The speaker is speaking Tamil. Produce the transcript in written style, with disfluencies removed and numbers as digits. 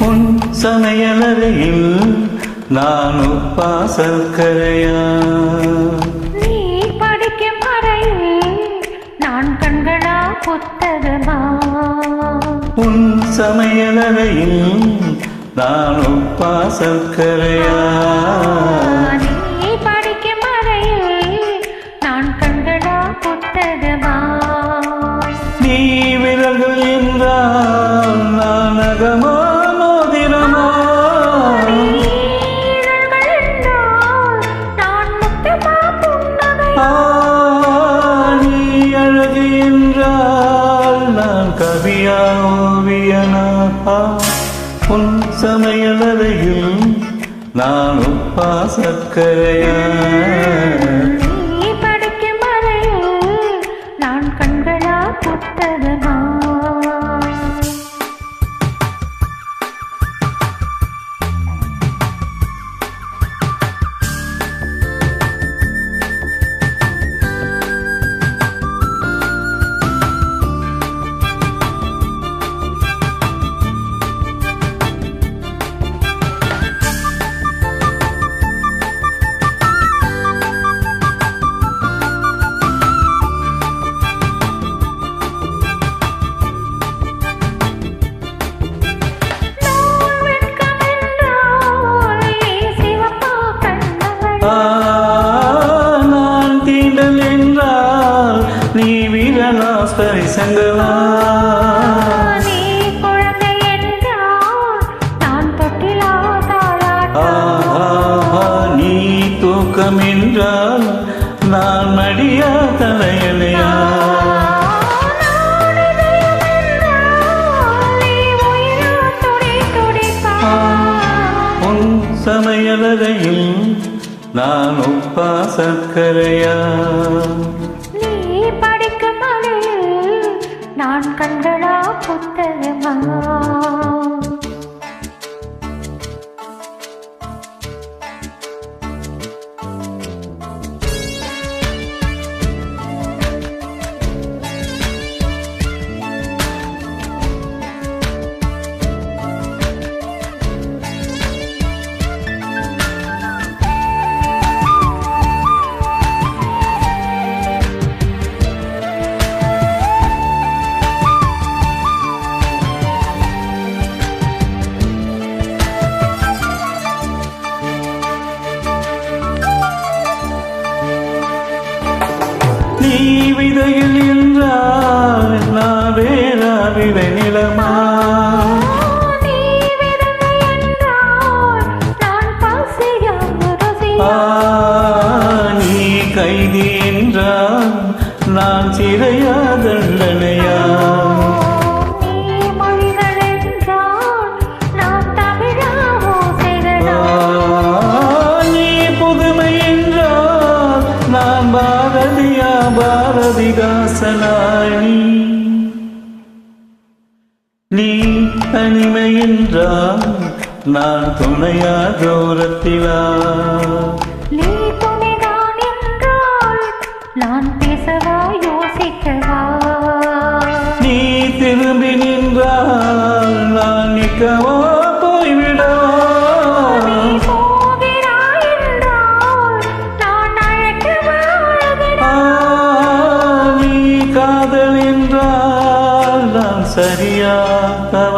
உன் சமையலறையில் நான் உப்பா சர்க்கரையா? நீ படிக்கும் அறையில் நான் கண்களா புத்தகமா? உன் சமையலறையில் நான் உப்பா சர்க்கரையா? நீ படிக்கும் அறையில் நான் கண்களா புத்தகமா? நீ விரல்கள் என்றால் நான் அகமா மோதிரமா? நீ அழகு என்றால் நான் கவியா ஓவியனா? உன் சமையலறையில் நான் உப்பா சர்க்கரையா? நீ படிக்கும் அறையில் நான் கண்களா புத்தகமா? நான் தீண்டல் என்றால் நீ வீரனா ஸ்பரிசங்களா? நீ குழந்தை என்றால் நான் தொட்டிலா தாளாட்டா? நீ தூக்கம் என்றால் நான் மடியா தலையலையா? உன் சமையலறையில் நான் உப்பா சர்க்கரையா? நீ படிக்கும் அறையில் நான் கண்களா புத்தகமா? நீ விதையில் என்றால் நான் வேறா விதை நிலமா? நீ விரும்பு என்றால் நான் பசியா ருசியா? நீ கைதி என்றால் நான் சிறையா தண்டனையா? நீ மொழிகள் என்றால் நான் தமிழா ஓசைகளா? நீ புதுமை என்றால் நான் பாரதியா பாரதிதாசனாய்? நீ தனிமை என்றால் நான் துணையா தூரத்திலா? நீ துணைதான் என்றால் நான் பேசவா யோசிக்கவா? நீ திரும்பி நின்றால் நான் நிற்கவா போய்விடவா? நீ போகிறாய் என்றால் நான் அழைக்கவா அழகடா? நீ காதல் என்றால் நான் சரியா தவறா?